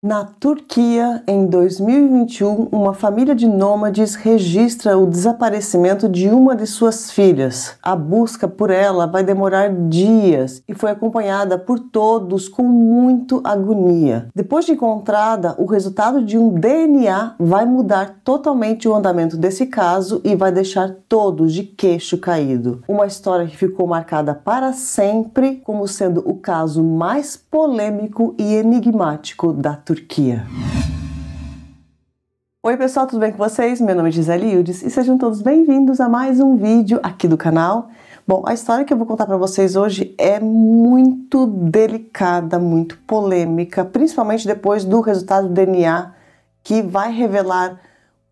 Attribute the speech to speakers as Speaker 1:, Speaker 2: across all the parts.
Speaker 1: Na Turquia, em 2021, uma família de nômades registra o desaparecimento de uma de suas filhas. A busca por ela vai demorar dias e foi acompanhada por todos com muita agonia. Depois de encontrada, o resultado de um DNA vai mudar totalmente o andamento desse caso e vai deixar todos de queixo caído. Uma história que ficou marcada para sempre como sendo o caso mais polêmico e enigmático da Turquia. Oi pessoal, tudo bem com vocês? Meu nome é Gisele Ildes e sejam todos bem-vindos a mais um vídeo aqui do canal. Bom, a história que eu vou contar para vocês hoje é muito delicada, muito polêmica, principalmente depois do resultado do DNA que vai revelar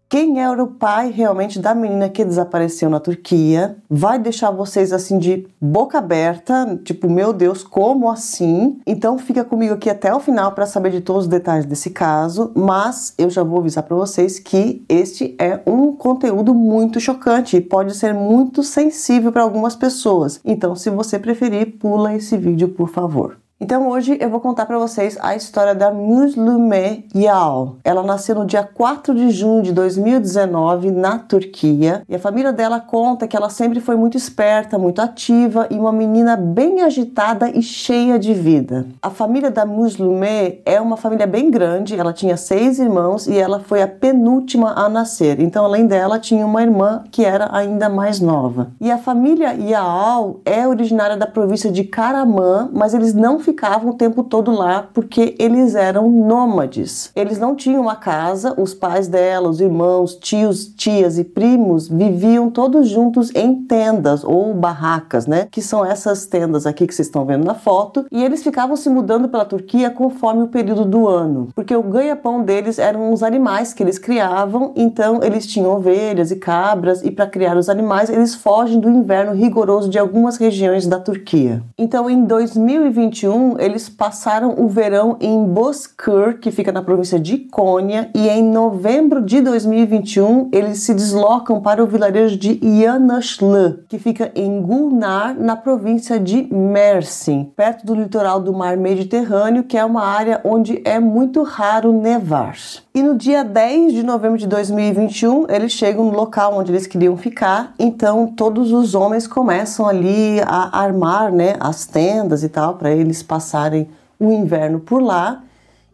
Speaker 1: quem era o pai realmente da menina que desapareceu na Turquia. Vai deixar vocês assim de boca aberta, tipo, meu Deus, como assim? Então fica comigo aqui até o final para saber de todos os detalhes desse caso, mas eu já vou avisar para vocês que este é um conteúdo muito chocante e pode ser muito sensível para algumas pessoas. Então, se você preferir, pula esse vídeo, por favor. Então hoje eu vou contar para vocês a história da Müslüme Yal. Ela nasceu no dia 4 de junho de 2019 na Turquia e a família dela conta que ela sempre foi muito esperta, muito ativa e uma menina bem agitada e cheia de vida. A família da Müslüme é uma família bem grande, ela tinha 6 irmãos e ela foi a penúltima a nascer. Então além dela tinha uma irmã que era ainda mais nova. E a família Yal é originária da província de Karaman, mas eles não ficavam o tempo todo lá porque eles eram nômades. Eles não tinham uma casa, os pais dela, os irmãos, tios, tias e primos viviam todos juntos em tendas ou barracas, né? Que são essas tendas aqui que vocês estão vendo na foto. E eles ficavam se mudando pela Turquia conforme o período do ano, porque o ganha-pão deles eram os animais que eles criavam. Então eles tinham ovelhas e cabras e para criar os animais eles fogem do inverno rigoroso de algumas regiões da Turquia. Então em 2021 eles passaram o verão em Bozkır, que fica na província de Konya, e em novembro de 2021 eles se deslocam para o vilarejo de Yanaşlı, que fica em Gulnar, na província de Mersin, perto do litoral do mar Mediterrâneo, que é uma área onde é muito raro nevar. E no dia 10 de novembro de 2021 eles chegam no local onde eles queriam ficar, então todos os homens começam ali a armar, né, as tendas e tal, para eles passarem o inverno por lá.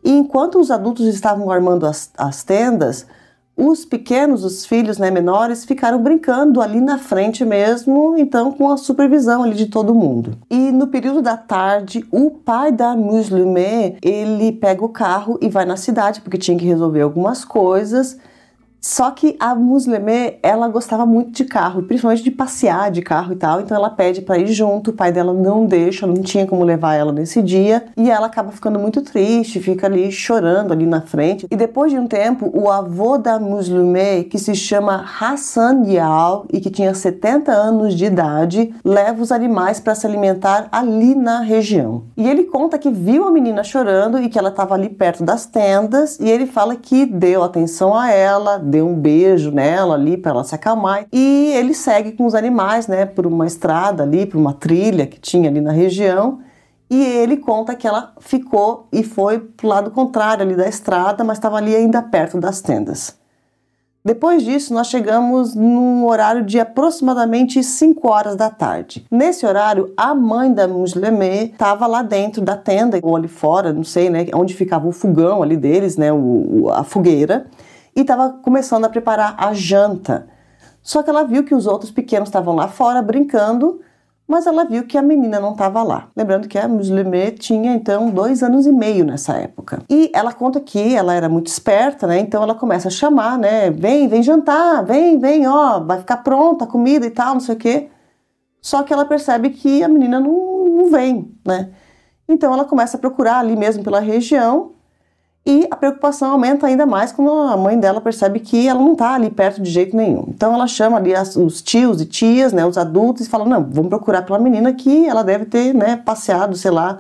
Speaker 1: E enquanto os adultos estavam armando as tendas, os pequenos, os filhos, né, menores, ficaram brincando ali na frente mesmo, então com a supervisão ali de todo mundo. E no período da tarde, o pai da Müslüme, ele pega o carro e vai na cidade, porque tinha que resolver algumas coisas. Só que a Müslüme, ela gostava muito de carro, principalmente de passear de carro e tal, então ela pede para ir junto, o pai dela não deixa, não tinha como levar ela nesse dia, e ela acaba ficando muito triste, fica ali chorando ali na frente. E depois de um tempo, o avô da Müslüme, que se chama Hasan Yal e que tinha 70 anos de idade, leva os animais para se alimentar ali na região. E ele conta que viu a menina chorando e que ela estava ali perto das tendas, e ele fala que deu atenção a ela, deu um beijo nela ali para ela se acalmar, e ele segue com os animais, né, por uma estrada ali, por uma trilha que tinha ali na região, e ele conta que ela ficou e foi pro lado contrário ali da estrada, mas estava ali ainda perto das tendas. Depois disso, nós chegamos num horário de aproximadamente 5 horas da tarde. Nesse horário, a mãe da Müslüme estava lá dentro da tenda, ou ali fora, não sei, né, onde ficava o fogão ali deles, né, a fogueira, e estava começando a preparar a janta. Só que ela viu que os outros pequenos estavam lá fora brincando, mas ela viu que a menina não estava lá. Lembrando que a Müslüme tinha então 2 anos e meio nessa época. E ela conta que ela era muito esperta, né? Então ela começa a chamar, né? Vem jantar, vem, ó, vai ficar pronta a comida e tal, não sei o quê. Só que ela percebe que a menina não vem, né? Então ela começa a procurar ali mesmo pela região. E a preocupação aumenta ainda mais quando a mãe dela percebe que ela não está ali perto de jeito nenhum. Então ela chama ali os tios e tias, né, os adultos, e fala, não, vamos procurar pela menina que ela deve ter, né, passeado, sei lá,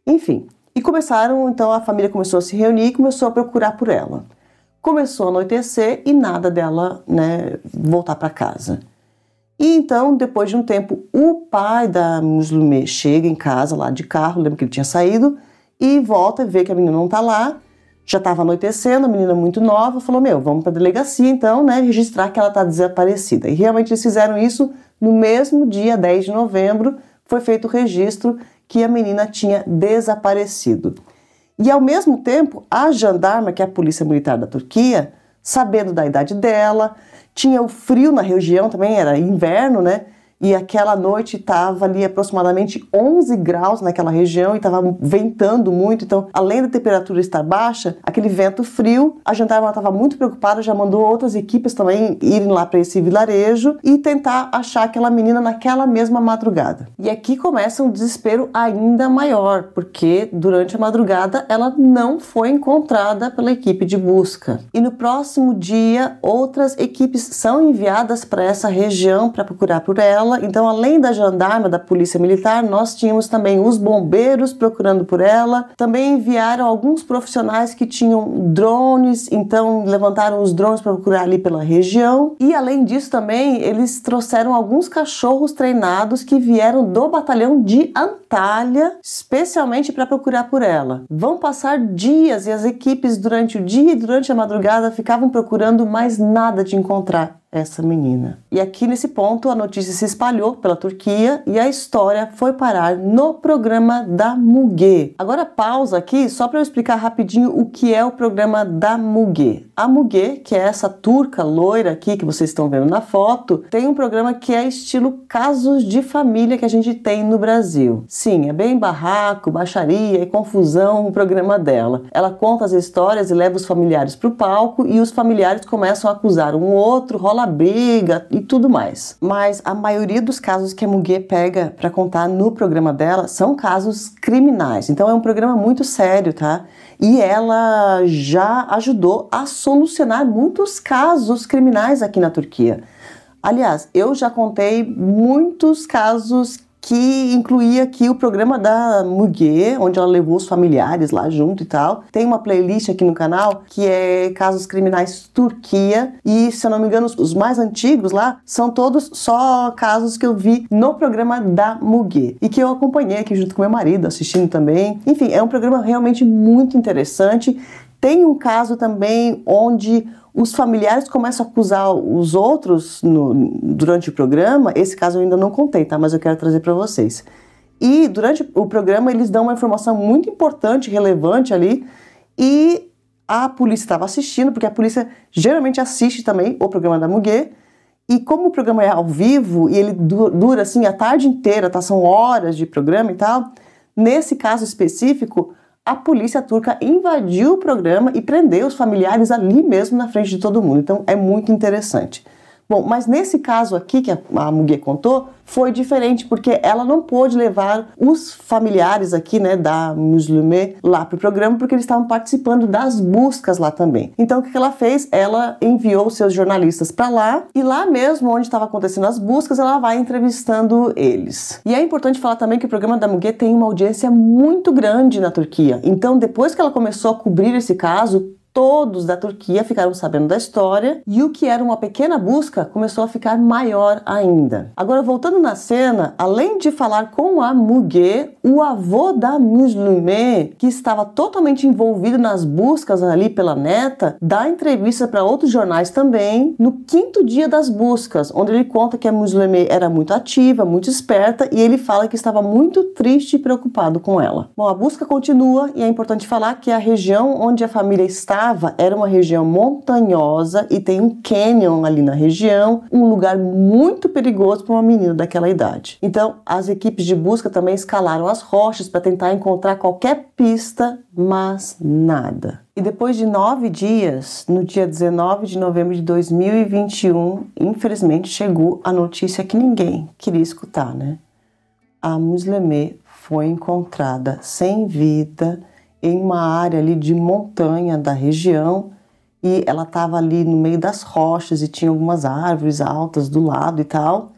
Speaker 1: enfim. E começaram, então a família começou a se reunir e começou a procurar por ela. Começou a anoitecer e nada dela, né, voltar para casa. E então, depois de um tempo, o pai da Müslüme chega em casa lá de carro, lembra que ele tinha saído, e volta e vê que a menina não está lá. Já estava anoitecendo, a menina muito nova, falou, vamos para a delegacia então, né, registrar que ela está desaparecida. E realmente eles fizeram isso no mesmo dia, 10 de novembro, foi feito o registro que a menina tinha desaparecido. E ao mesmo tempo, a jandarma, que é a polícia militar da Turquia, sabendo da idade dela, tinha o frio na região também, era inverno, né? E aquela noite estava ali aproximadamente 11 graus naquela região e estava ventando muito, então além da temperatura estar baixa, aquele vento frio, a jandarma estava muito preocupada, já mandou outras equipes também irem lá para esse vilarejo e tentar achar aquela menina naquela mesma madrugada. E aqui começa um desespero ainda maior, porque durante a madrugada ela não foi encontrada pela equipe de busca. E no próximo dia, outras equipes são enviadas para essa região para procurar por ela. Então, além da jandarma, da polícia militar, nós tínhamos também os bombeiros procurando por ela. Também enviaram alguns profissionais que tinham drones, então levantaram os drones para procurar ali pela região. E além disso também, eles trouxeram alguns cachorros treinados que vieram do batalhão de Antalya, especialmente para procurar por ela. Vão passar dias e as equipes durante o dia e durante a madrugada ficavam procurando, mas nada de encontrar essa menina. E aqui nesse ponto a notícia se espalhou pela Turquia e a história foi parar no programa da Müge. Agora pausa aqui só para eu explicar rapidinho o que é o programa da Müge. A Müge, que é essa turca loira aqui que vocês estão vendo na foto, tem um programa que é estilo Casos de Família que a gente tem no Brasil. Sim, é bem barraco, baixaria e confusão o programa dela. Ela conta as histórias e leva os familiares para o palco e os familiares começam a acusar um outro, rola briga e tudo mais. Mas a maioria dos casos que a Müge pega para contar no programa dela são casos criminais. Então é um programa muito sério, tá? E ela já ajudou a solucionar muitos casos criminais aqui na Turquia. Aliás, eu já contei muitos casos que incluía aqui o programa da Müge, onde ela levou os familiares lá junto e tal. Tem uma playlist aqui no canal que é Casos Criminais Turquia e, se eu não me engano, os mais antigos lá são todos só casos que eu vi no programa da Müge e que eu acompanhei aqui junto com meu marido, assistindo também. Enfim, é um programa realmente muito interessante. Tem um caso também onde os familiares começam a acusar os outros durante o programa. Esse caso eu ainda não contei, tá? Mas eu quero trazer para vocês. E durante o programa eles dão uma informação muito importante, relevante ali, e a polícia estava assistindo, porque a polícia geralmente assiste também o programa da Müge, e como o programa é ao vivo e ele dura assim a tarde inteira, tá? São horas de programa e tal, nesse caso específico, a polícia turca invadiu o programa e prendeu os familiares ali mesmo na frente de todo mundo. Então é muito interessante. Bom, mas nesse caso aqui que a Müge contou, foi diferente, porque ela não pôde levar os familiares aqui, né, da Müslüme lá para o programa, porque eles estavam participando das buscas lá também. Então o que ela fez? Ela enviou seus jornalistas para lá, e lá mesmo onde estava acontecendo as buscas, ela vai entrevistando eles. E é importante falar também que o programa da Müge tem uma audiência muito grande na Turquia. Então depois que ela começou a cobrir esse caso, todos da Turquia ficaram sabendo da história e o que era uma pequena busca começou a ficar maior ainda. Agora, voltando na cena, além de falar com a Müge, o avô da Müslüme, que estava totalmente envolvido nas buscas ali pela neta, dá entrevista para outros jornais também no 5º dia das buscas, onde ele conta que a Müslüme era muito ativa, muito esperta, e ele fala que estava muito triste e preocupado com ela. Bom, a busca continua e é importante falar que a região onde a família estava era uma região montanhosa e tem um canyon ali na região, um lugar muito perigoso para uma menina daquela idade. Então, as equipes de busca também escalaram as rochas para tentar encontrar qualquer pista, mas nada. E depois de 9 dias, no dia 19 de novembro de 2021, infelizmente chegou a notícia que ninguém queria escutar, né? A Müslüme foi encontrada sem vida em uma área ali de montanha da região, e ela estava ali no meio das rochas e tinha algumas árvores altas do lado e tal,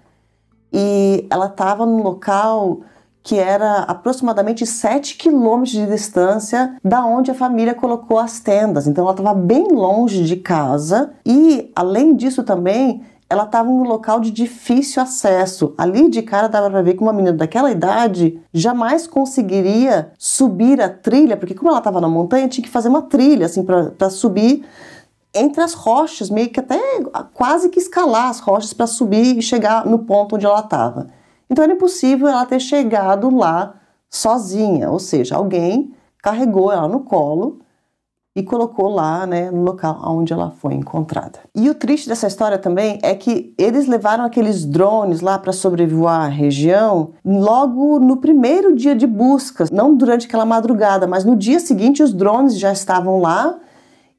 Speaker 1: e ela estava num local que era aproximadamente 7 quilômetros de distância da onde a família colocou as tendas. Então ela estava bem longe de casa, e além disso também ela estava num local de difícil acesso. Ali de cara dava para ver que uma menina daquela idade jamais conseguiria subir a trilha, porque como ela estava na montanha, tinha que fazer uma trilha assim para subir entre as rochas, meio que até quase que escalar as rochas para subir e chegar no ponto onde ela estava. Então era impossível ela ter chegado lá sozinha, ou seja, alguém carregou ela no colo e colocou lá, né, no local onde ela foi encontrada. E o triste dessa história também é que eles levaram aqueles drones lá para sobrevoar a região logo no primeiro dia de buscas, não durante aquela madrugada, mas no dia seguinte os drones já estavam lá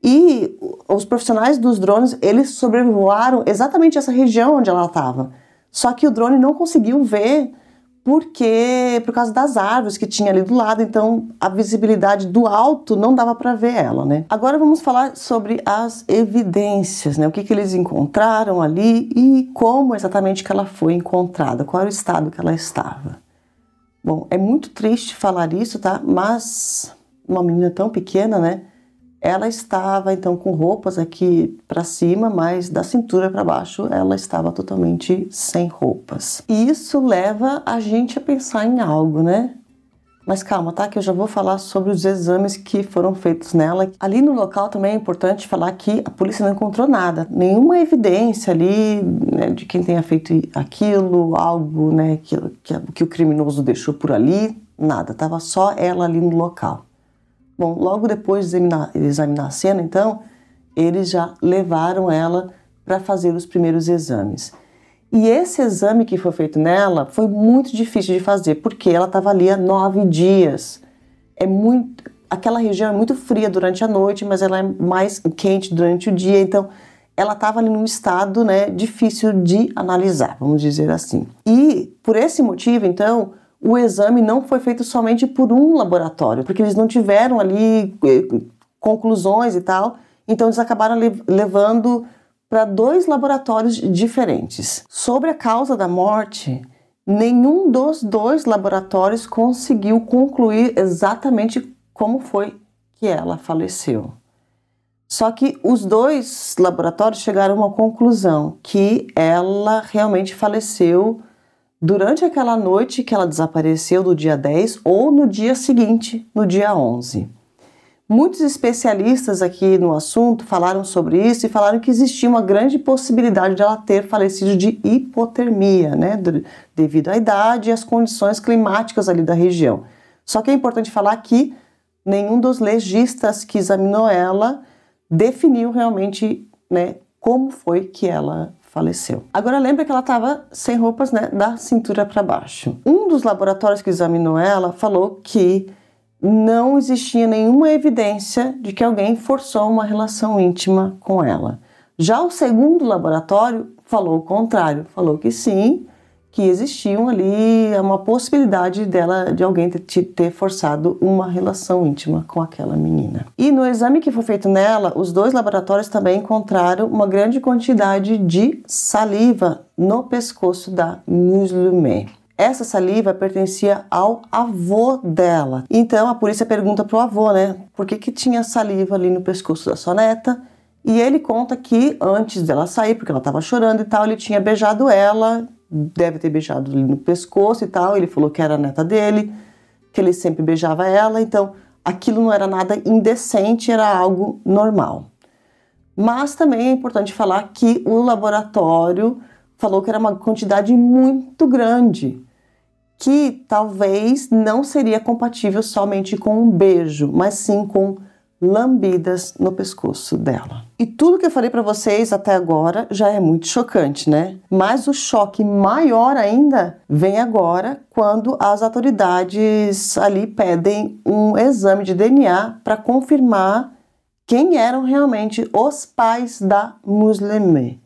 Speaker 1: e os profissionais dos drones, eles sobrevoaram exatamente essa região onde ela estava. Só que o drone não conseguiu ver por causa das árvores que tinha ali do lado, então a visibilidade do alto não dava para ver ela, né? Agora vamos falar sobre as evidências, né? O que eles encontraram ali e como exatamente que ela foi encontrada, qual era o estado que ela estava. Bom, é muito triste falar isso, tá? Mas uma menina tão pequena, né? Ela estava então com roupas aqui para cima, mas da cintura para baixo ela estava totalmente sem roupas. E isso leva a gente a pensar em algo, né? Mas calma, tá? Que eu já vou falar sobre os exames que foram feitos nela. Ali no local também é importante falar que a polícia não encontrou nada, nenhuma evidência ali, né, de quem tenha feito aquilo, algo, né, que o criminoso deixou por ali, nada. Tava só ela ali no local. Bom, logo depois de examinar a cena, então, eles já levaram ela para fazer os primeiros exames. E esse exame que foi feito nela foi muito difícil de fazer, porque ela estava ali há 9 dias. Aquela região é muito fria durante a noite, mas ela é mais quente durante o dia, então ela estava ali num estado, né, difícil de analisar, vamos dizer assim. E por esse motivo, então, o exame não foi feito somente por um laboratório, porque eles não tiveram ali conclusões e tal, então eles acabaram levando para 2 laboratórios diferentes. Sobre a causa da morte, nenhum dos 2 laboratórios conseguiu concluir exatamente como foi que ela faleceu. Só que os 2 laboratórios chegaram a uma conclusão, que ela realmente faleceu durante aquela noite que ela desapareceu, do dia 10, ou no dia seguinte, no dia 11. Muitos especialistas aqui no assunto falaram sobre isso e falaram que existia uma grande possibilidade de ela ter falecido de hipotermia, né, devido à idade e às condições climáticas ali da região. Só que é importante falar que nenhum dos legistas que examinou ela definiu realmente, né, como foi que ela faleceu. Agora lembra que ela estava sem roupas, né, da cintura para baixo. Um dos laboratórios que examinou ela falou que não existia nenhuma evidência de que alguém forçou uma relação íntima com ela. Já o segundo laboratório falou o contrário, falou que sim, que existiam ali uma possibilidade de alguém ter forçado uma relação íntima com aquela menina. E no exame que foi feito nela, os 2 laboratórios também encontraram uma grande quantidade de saliva no pescoço da Muslimé. Essa saliva pertencia ao avô dela. Então a polícia pergunta pro avô, né, por que tinha saliva ali no pescoço da sua neta? E ele conta que antes dela sair, porque ela estava chorando e tal, ele tinha beijado ela, deve ter beijado ali no pescoço e tal. Ele falou que era a neta dele, que ele sempre beijava ela, então aquilo não era nada indecente, era algo normal. Mas também é importante falar que o laboratório falou que era uma quantidade muito grande, que talvez não seria compatível somente com um beijo, mas sim com lambidas no pescoço dela. E tudo que eu falei para vocês até agora já é muito chocante, né? Mas o choque maior ainda vem agora quando as autoridades ali pedem um exame de DNA para confirmar quem eram realmente os pais da Muslimé.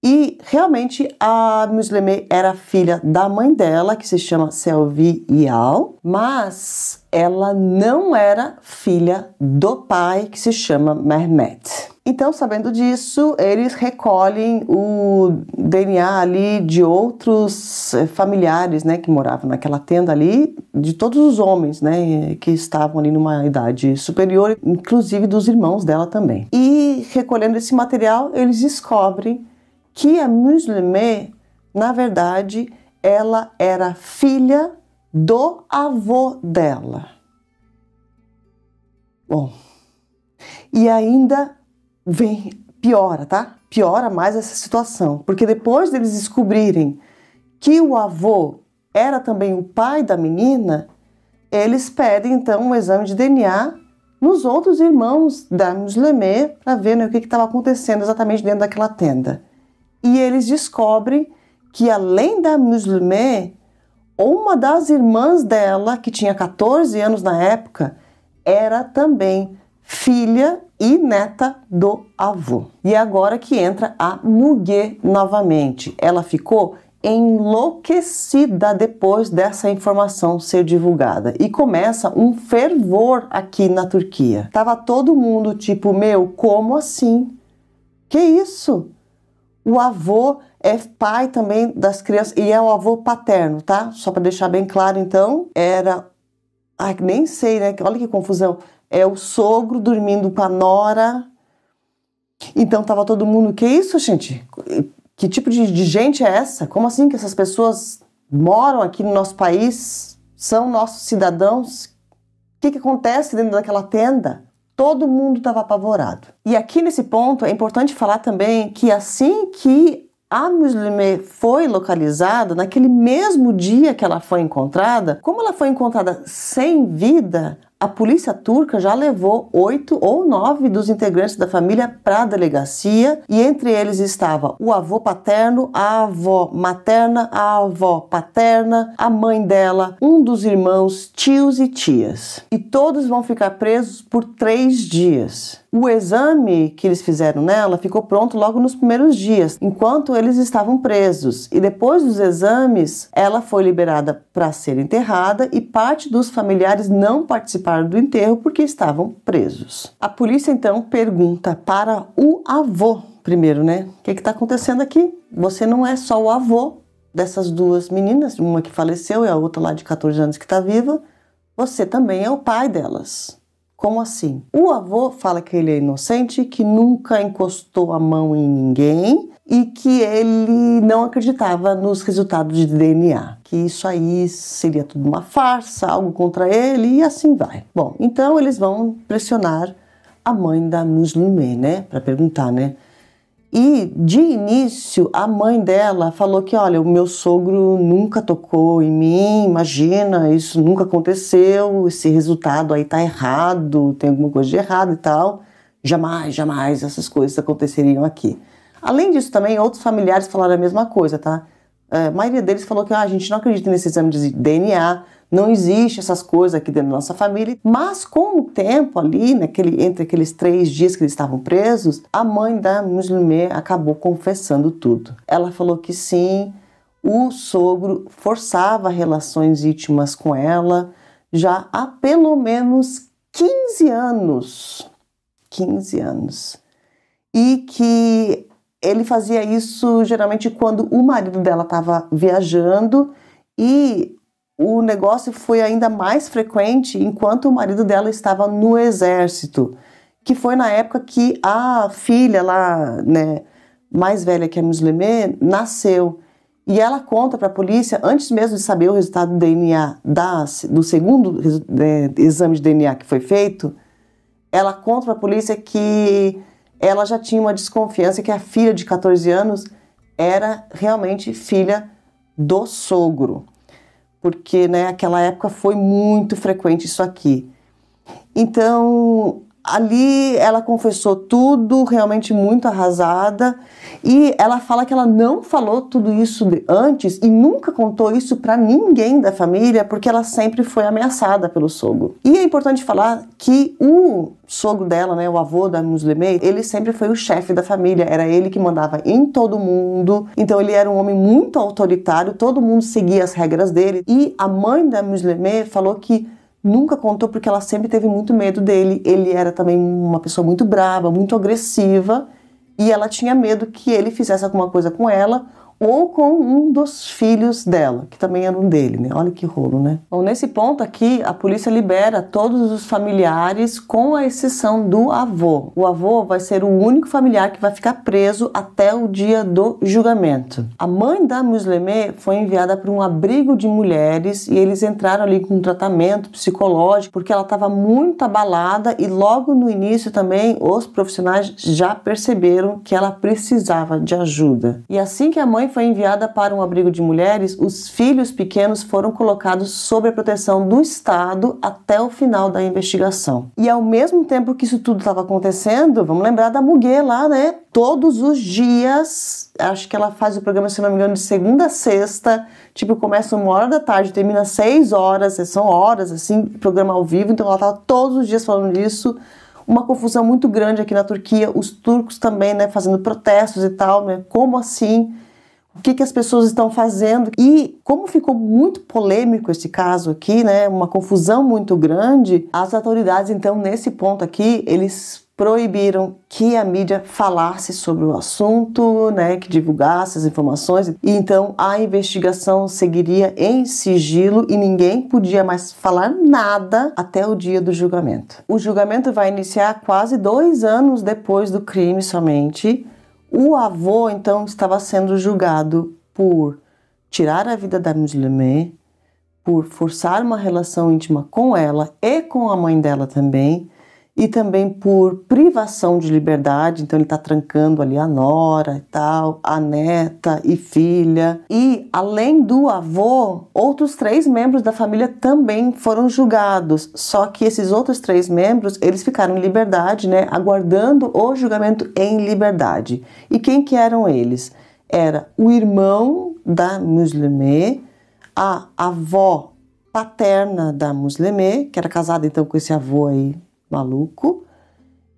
Speaker 1: E realmente a Muslimé era filha da mãe dela, que se chama Selvi Yal, mas ela não era filha do pai, que se chama Mehmet. Então, sabendo disso, eles recolhem o DNA ali de outros familiares, né, que moravam naquela tenda ali, de todos os homens, né, que estavam ali numa idade superior, inclusive dos irmãos dela também. E recolhendo esse material, eles descobrem que a Muslimeh, na verdade, ela era filha do avô dela. Bom, e ainda piora, tá? Piora mais essa situação, porque depois deles descobrirem que o avô era também o pai da menina, eles pedem então um exame de DNA nos outros irmãos da Muslimeh para ver, né, o que estava acontecendo exatamente dentro daquela tenda. E eles descobrem que além da Muslimeh, uma das irmãs dela, que tinha 14 anos na época, era também filha e neta do avô. E é agora que entra a Muguet novamente. Ela ficou enlouquecida depois dessa informação ser divulgada e começa um fervor aqui na Turquia. Tava todo mundo tipo, meu, como assim? Que isso? O avô é pai também das crianças e é o avô paterno, tá? Só para deixar bem claro, então, era... Ai, nem sei, né? Olha que confusão. É o sogro dormindo com a nora. Então tava todo mundo... Que isso, gente? Que tipo de gente é essa? Como assim que essas pessoas moram aqui no nosso país? São nossos cidadãos? O que acontece dentro daquela tenda? Todo mundo estava apavorado. E aqui nesse ponto é importante falar também que assim que a Muslimeh foi localizada, naquele mesmo dia que ela foi encontrada, como ela foi encontrada sem vida, a polícia turca já levou 8 ou 9 dos integrantes da família para a delegacia e entre eles estava o avô paterno, a avó materna, a avó paterna, a mãe dela, um dos irmãos, tios e tias. E todos vão ficar presos por 3 dias. O exame que eles fizeram nela ficou pronto logo nos primeiros dias, enquanto eles estavam presos. E depois dos exames, ela foi liberada para ser enterrada e parte dos familiares não participaram do enterro porque estavam presos. A polícia então pergunta para o avô primeiro, né? O que está acontecendo aqui? Você não é só o avô dessas 2 meninas, uma que faleceu e a outra lá de 14 anos que está viva, você também é o pai delas. Como assim? O avô fala que ele é inocente, que nunca encostou a mão em ninguém e que ele não acreditava nos resultados de DNA, que isso aí seria tudo uma farsa, algo contra ele e assim vai. Bom, então eles vão pressionar a mãe da Muslimeh, né, para perguntar, né? E de início a mãe dela falou que, olha, o meu sogro nunca tocou em mim, imagina, isso nunca aconteceu, esse resultado aí tá errado, tem alguma coisa de errado e tal. Jamais, jamais essas coisas aconteceriam aqui. Além disso também, outros familiares falaram a mesma coisa, tá? A maioria deles falou que a gente não acredita nesse exame de DNA, não existe essas coisas aqui dentro da nossa família. Mas com o tempo ali, entre aqueles 3 dias que eles estavam presos, a mãe da Muslimeh acabou confessando tudo. Ela falou que sim, o sogro forçava relações íntimas com ela já há pelo menos 15 anos. 15 anos. E que ele fazia isso geralmente quando o marido dela estava viajando e o negócio foi ainda mais frequente enquanto o marido dela estava no exército, que foi na época que a filha lá, né, mais velha que a Muslimeh, nasceu. E ela conta para a polícia, antes mesmo de saber o resultado do DNA, do segundo exame de DNA que foi feito, ela conta para a polícia que ela já tinha uma desconfiança que a filha de 14 anos era realmente filha do sogro. Porque, né, naquela época foi muito frequente isso aqui. Então, ali ela confessou tudo, realmente muito arrasada, e ela fala que ela não falou tudo isso antes e nunca contou isso para ninguém da família, porque ela sempre foi ameaçada pelo sogro. E é importante falar que o sogro dela, né, o avô da Muslimeh, ele sempre foi o chefe da família, era ele que mandava em todo mundo, então ele era um homem muito autoritário, todo mundo seguia as regras dele, e a mãe da Muslimeh falou que nunca contou porque ela sempre teve muito medo dele. Ele era também uma pessoa muito brava, muito agressiva, e ela tinha medo que ele fizesse alguma coisa com ela ou com um dos filhos dela, que também era um dele, né? Olha que rolo, né? Bom, nesse ponto aqui, a polícia libera todos os familiares, com a exceção do avô. O avô vai ser o único familiar que vai ficar preso até o dia do julgamento. A mãe da Musleme foi enviada para um abrigo de mulheres e eles entraram ali com um tratamento psicológico, porque ela estava muito abalada e logo no início também os profissionais já perceberam que ela precisava de ajuda. E assim que a mãe foi enviada para um abrigo de mulheres, os filhos pequenos foram colocados sob a proteção do Estado até o final da investigação. E ao mesmo tempo que isso tudo estava acontecendo, vamos lembrar da Muguê lá, né? Todos os dias, acho que ela faz o programa, se não me engano, de segunda a sexta, tipo, começa 1h da tarde, termina 6 horas, são horas, assim, programa ao vivo, então ela estava todos os dias falando disso. Uma confusão muito grande aqui na Turquia, os turcos também, né, fazendo protestos e tal, né? Como assim? O que as pessoas estão fazendo? E como ficou muito polêmico esse caso aqui, né, uma confusão muito grande, as autoridades, então, nesse ponto aqui, eles proibiram que a mídia falasse sobre o assunto, né, que divulgasse as informações. E então a investigação seguiria em sigilo e ninguém podia mais falar nada até o dia do julgamento. O julgamento vai iniciar quase 2 anos depois do crime somente. O avô, então, estava sendo julgado por tirar a vida da Musleme, por forçar uma relação íntima com ela e com a mãe dela também, e também por privação de liberdade. Então ele está trancando ali a nora e tal, a neta e filha. E além do avô, outros 3 membros da família também foram julgados. Só que esses outros 3 membros, eles ficaram em liberdade, né, aguardando o julgamento em liberdade. E quem que eram eles? Era o irmão da Musleme, a avó paterna da Musleme, que era casada então com esse avô aí maluco,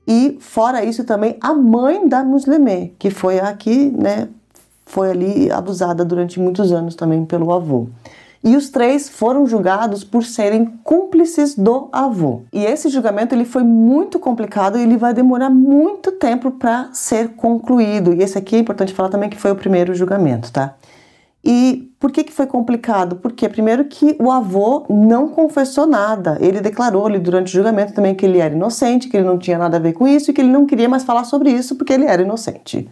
Speaker 1: e fora isso também a mãe da Musleme, que foi a que, né, foi ali abusada durante muitos anos também pelo avô. E os 3 foram julgados por serem cúmplices do avô. E esse julgamento ele foi muito complicado e ele vai demorar muito tempo para ser concluído. E esse aqui é importante falar também que foi o primeiro julgamento, tá? E por que foi complicado? Porque primeiro que o avô não confessou nada. Ele declarou ali durante o julgamento também que ele era inocente, que ele não tinha nada a ver com isso e que ele não queria mais falar sobre isso porque ele era inocente.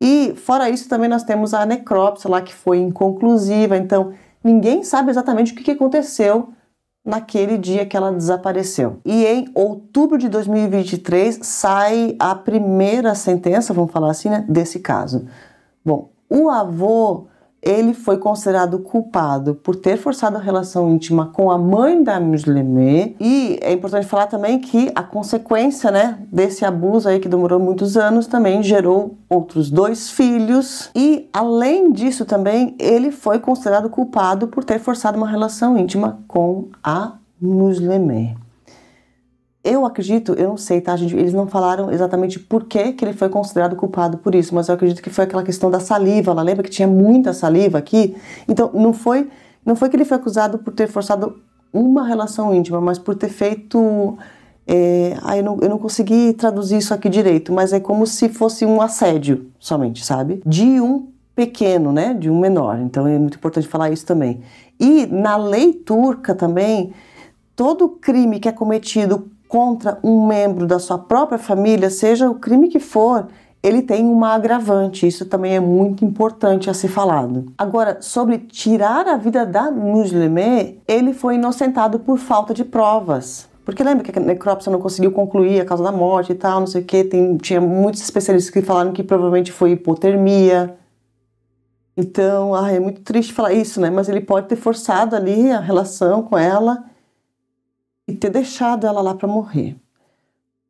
Speaker 1: E fora isso também nós temos a necrópsia lá que foi inconclusiva, então ninguém sabe exatamente o que aconteceu naquele dia que ela desapareceu. E em outubro de 2023 sai a primeira sentença, vamos falar assim, né, desse caso. Bom, o avô, ele foi considerado culpado por ter forçado a relação íntima com a mãe da Musleme. E é importante falar também que a consequência, né, desse abuso aí que demorou muitos anos também gerou outros 2 filhos. E além disso também, ele foi considerado culpado por ter forçado uma relação íntima com a Musleme. Eu acredito, eu não sei, tá, gente? Eles não falaram exatamente por que ele foi considerado culpado por isso, mas eu acredito que foi aquela questão da saliva. Ela lembra que tinha muita saliva aqui? Então, não foi que ele foi acusado por ter forçado uma relação íntima, mas por ter feito... eu não consegui traduzir isso aqui direito, mas é como se fosse um assédio somente, sabe? De um pequeno, né? De um menor. Então, é muito importante falar isso também. E na lei turca também, todo crime que é cometido contra um membro da sua própria família, seja o crime que for, ele tem uma agravante. Isso também é muito importante a ser falado. Agora, sobre tirar a vida da Musleme, ele foi inocentado por falta de provas. Porque lembra que a necrópsia não conseguiu concluir a causa da morte e tal, não sei o que, tinha muitos especialistas que falaram que provavelmente foi hipotermia. Então, é muito triste falar isso, né? Mas ele pode ter forçado ali a relação com ela e ter deixado ela lá para morrer.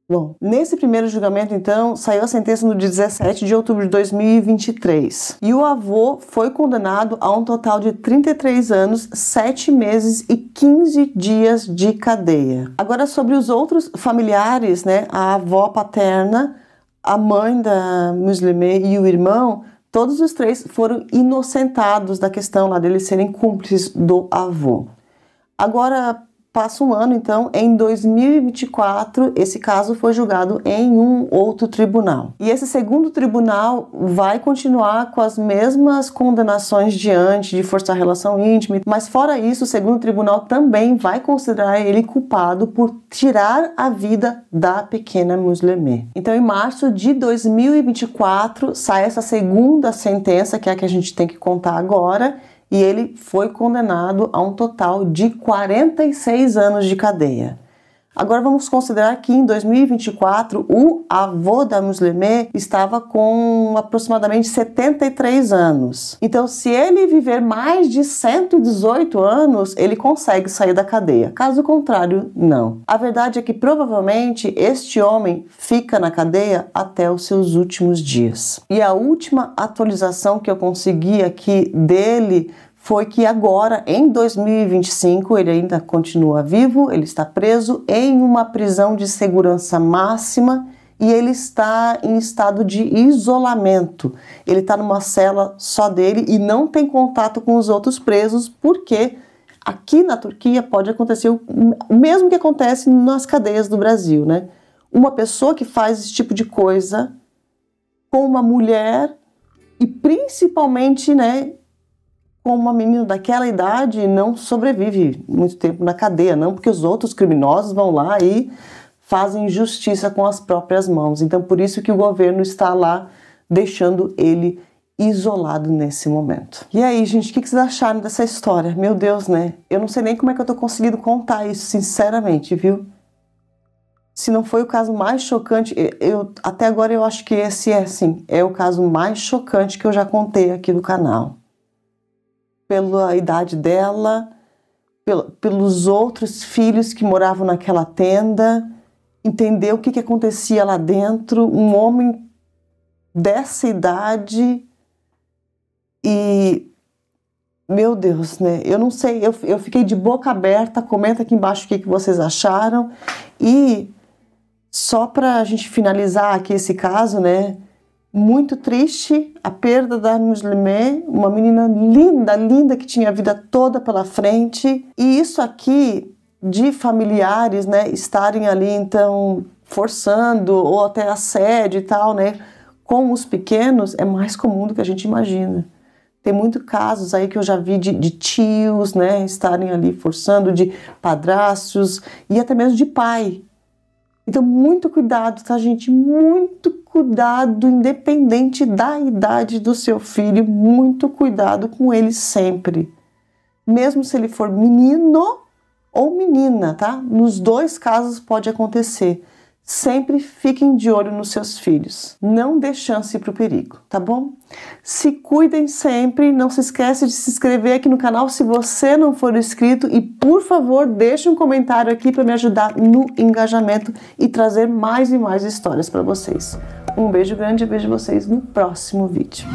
Speaker 1: Bom, nesse primeiro julgamento, então, saiu a sentença no dia 17 de outubro de 2023. E o avô foi condenado a um total de 33 anos, 7 meses e 15 dias de cadeia. Agora, sobre os outros familiares, né, a avó paterna, a mãe da Musleme e o irmão, todos os 3 foram inocentados da questão lá deles serem cúmplices do avô. Agora, Passa um ano, então, em 2024, esse caso foi julgado em um outro tribunal. E esse segundo tribunal vai continuar com as mesmas condenações de forçar relação íntima, mas fora isso, o segundo tribunal também vai considerar ele culpado por tirar a vida da pequena Muslimé. Então, em março de 2024, sai essa segunda sentença, que é a que a gente tem que contar agora, e ele foi condenado a um total de 46 anos de cadeia. Agora vamos considerar que em 2024 o avô da Muslimé estava com aproximadamente 73 anos. Então, se ele viver mais de 118 anos, ele consegue sair da cadeia. Caso contrário, não. A verdade é que provavelmente este homem fica na cadeia até os seus últimos dias. E a última atualização que eu consegui aqui dele foi que agora, em 2025, ele ainda continua vivo, ele está preso em uma prisão de segurança máxima e ele está em estado de isolamento. Ele está numa cela só dele e não tem contato com os outros presos, porque aqui na Turquia pode acontecer o mesmo que acontece nas cadeias do Brasil, né? Uma pessoa que faz esse tipo de coisa com uma mulher e principalmente, né, com uma menina daquela idade, não sobrevive muito tempo na cadeia, não, porque os outros criminosos vão lá e fazem justiça com as próprias mãos. Então, por isso que o governo está lá deixando ele isolado nesse momento. E aí, gente, o que vocês acharam dessa história? Meu Deus, né? Eu não sei nem como é que eu tô conseguindo contar isso, sinceramente, viu? Se não foi o caso mais chocante, até agora eu acho que esse é o caso mais chocante que eu já contei aqui no canal. Pela idade dela, pelos outros filhos que moravam naquela tenda, entender o que acontecia lá dentro, um homem dessa idade e, meu Deus, né? Eu não sei, eu fiquei de boca aberta. Comenta aqui embaixo o que vocês acharam. E só para a gente finalizar aqui esse caso, né? Muito triste a perda da Muslimé, uma menina linda, linda, que tinha a vida toda pela frente. E isso aqui de familiares, né, estarem ali então forçando ou até assédio e tal, né, com os pequenos é mais comum do que a gente imagina. Tem muitos casos aí que eu já vi de tios, né, estarem ali forçando, de padrastos e até mesmo de pai. Então, muito cuidado, tá, gente? Muito cuidado, independente da idade do seu filho, muito cuidado com ele sempre. Mesmo se ele for menino ou menina, tá? Nos dois casos pode acontecer. Sempre fiquem de olho nos seus filhos. Não dê chance para o perigo, tá bom? Se cuidem sempre. Não se esquece de se inscrever aqui no canal se você não for inscrito. E, por favor, deixe um comentário aqui para me ajudar no engajamento e trazer mais e mais histórias para vocês. Um beijo grande e vejo vocês no próximo vídeo.